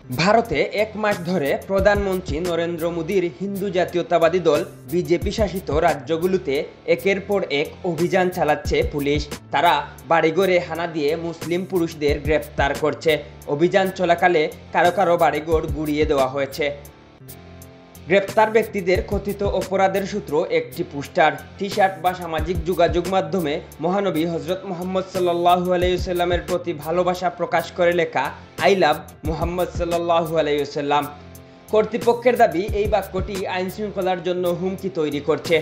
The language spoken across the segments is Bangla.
ভারতে এক মাস ধরে প্রধানমন্ত্রী নরেন্দ্র মোদীর হিন্দু জাতীয়তাবাদী দল বিজেপি শাসিত রাজ্যগুলোতে একের পর এক অভিযান চালাচ্ছে পুলিশ। তারা বাড়িঘরে হানা দিয়ে মুসলিম পুরুষদের গ্রেপ্তার করছে। অভিযান চলাকালে কারো কারো বাড়িঘর গুড়িয়ে দেওয়া হয়েছে। গ্রেপ্তার ব্যক্তিদের কথিত অপরাধের সূত্র একটি পোস্টার, টি শার্ট বা সামাজিক যোগাযোগ মাধ্যমে মহানবী হজরত মুহাম্মদ সাল্লাল্লাহু আলাইহি ওয়াসাল্লামের প্রতি ভালোবাসা প্রকাশ করে লেখা আই লাভ মুহাম্মদ সাল্লাল্লাহু আলাইহি ওয়াসাল্লাম। কর্তৃপক্ষের দাবি এই বাক্যটি আইন শৃঙ্খলার জন্য হুমকি তৈরি করছে।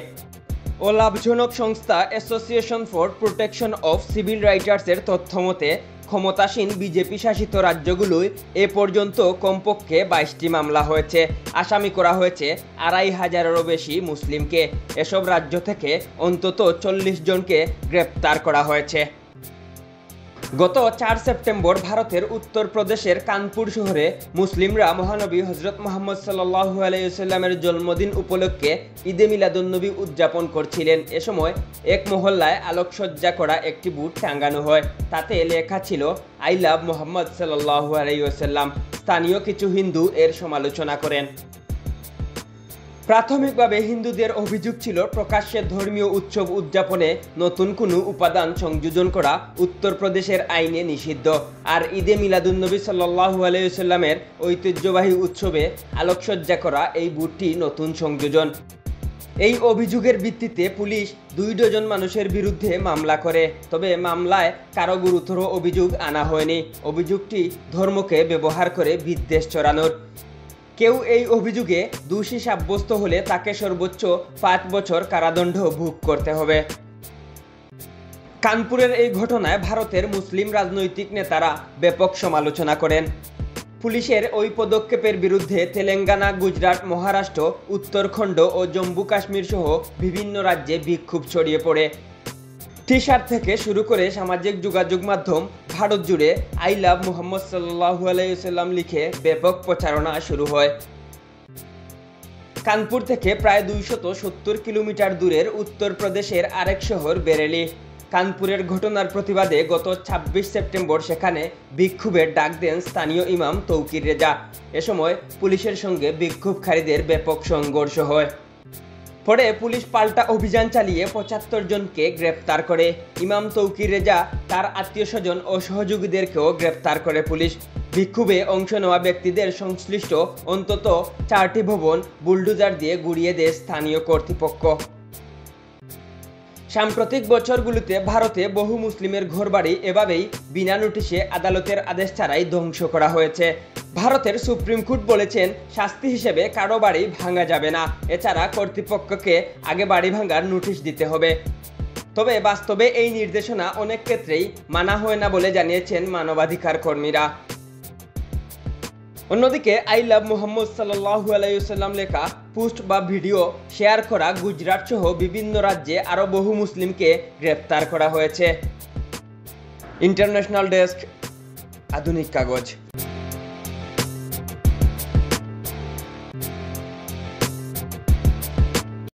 অলাভজনক সংস্থা association for protection of civil রাইটার্সের তথ্য মতে ক্ষমতাসীন বিজেপি শাসিত রাজ্যগুলোয় এ পর্যন্ত কমপক্ষে 22টি মামলা হয়েছে। আসামি করা হয়েছে 2500-এরও বেশি মুসলিমকে। এসব রাজ্য থেকে অন্তত 40 জনকে গ্রেপ্তার করা হয়েছে। গত 4 সেপ্টেম্বর ভারতের উত্তরপ্রদেশের কানপুর শহরে মুসলিমরা মহানবী হজরত মুহাম্মদ সাল্লাল্লাহু আলাইহি ওয়াসাল্লামের জন্মদিন উপলক্ষে ঈদে মিলাদুন্নবী উদযাপন করছিলেন। এ সময় এক মহল্লায় আলোকসজ্জা করা একটি বোর্ড টাঙানো হয়। তাতে লেখা ছিল আই লাভ মুহাম্মদ সাল্লাল্লাহু আলাইহি ওয়াসাল্লাম। স্থানীয় কিছু হিন্দু এর সমালোচনা করেন। প্রাথমিকভাবে হিন্দুদের অভিযোগ ছিল প্রকাশ্যে ধর্মীয় উৎসব উদযাপনে নতুন কোনো উপাদান সংযোজন করা উত্তরপ্রদেশের আইনে নিষিদ্ধ। আর ঈদে মিলাদুন্নবী সাল্লাল্লাহু আলাইহি ওয়াসাল্লামের ঐতিহ্যবাহী উৎসবে আলোকসজ্জা করা এই বোর্ডটি নতুন সংযোজন। এই অভিযোগের ভিত্তিতে পুলিশ 2 ডজন মানুষের বিরুদ্ধে মামলা করে। তবে মামলায় কারো গুরুতর অভিযোগ আনা হয়নি। অভিযোগটি ধর্মকে ব্যবহার করে বিদ্বেষ ছড়ানোর। কেউ এই অভিযোগে দোষী সাব্যস্ত হলে তাকে সর্বোচ্চ 5 বছর কারাদণ্ড ভোগ করতে হবে। কানপুরের এই ঘটনায় ভারতের মুসলিম রাজনৈতিক নেতারা ব্যাপক সমালোচনা করেন। পুলিশের ওই পদক্ষেপের বিরুদ্ধে তেলেঙ্গানা, গুজরাট, মহারাষ্ট্র, উত্তরাখণ্ড ও জম্মু কাশ্মীর সহ বিভিন্ন রাজ্যে বিক্ষোভ ছড়িয়ে পড়ে। টি শার্ট থেকে শুরু করে সামাজিক যোগাযোগ মাধ্যম ভারত জুড়ে আই লাভ মুহাম্মদ সাল্লাল্লাহু আলাইহি ওয়াসাল্লাম লিখে ব্যাপক প্রচারণা শুরু হয়। কানপুর থেকে প্রায় 270 কিলোমিটার দূরের উত্তরপ্রদেশের আরেক শহর বেরেলি। কানপুরের ঘটনার প্রতিবাদে গত 26 সেপ্টেম্বর সেখানে বিক্ষোভের ডাক দেন স্থানীয় ইমাম তৌকির রেজা। এ সময় পুলিশের সঙ্গে বিক্ষোভকারীদের ব্যাপক সংঘর্ষ হয়। পরে পুলিশ পাল্টা অভিযান চালিয়ে 75 জনকে গ্রেপ্তার করে। ইমাম তৌকির রেজা তার আত্মীয়স্বজন ও সহযোগীদেরকেও গ্রেপ্তার করে পুলিশ। বিক্ষোভে অংশ নেওয়া ব্যক্তিদের সংশ্লিষ্ট অন্তত 4টি ভবন বুলডোজার দিয়ে গুড়িয়ে দেয় স্থানীয় কর্তৃপক্ষ। সাম্প্রতিক বছরগুলোতে ভারতে বহু মুসলিমের ঘরবাড়ি এভাবেই বিনা নোটিশে আদালতের আদেশ ছাড়াই ধ্বংস করা হয়েছে। ভারতের সুপ্রিম কোর্ট বলেছেন শাস্তি হিসেবে কারো বাড়ি ভাঙা যাবে না। এছাড়া কর্তৃপক্ষকে আগে বাড়ি ভাঙার নোটিশ দিতে হবে। তবে বাস্তবে এই নির্দেশনা অনেক ক্ষেত্রেই মানা হয় না বলে জানিয়েছেন মানবাধিকার কর্মীরা। অন্যদিকে আই লাভ মুহাম্মদ সাল্লাল্লাহু আলাইহি ওয়াসাল্লাম লেখা পোস্ট বা ভিডিও শেয়ার করা গুজরাট সহ বিভিন্ন রাজ্যে আরও বহু মুসলিমকে গ্রেপ্তার করা হয়েছে। ইন্টারন্যাশনাল ডেস্ক, আধুনিক কাগজ।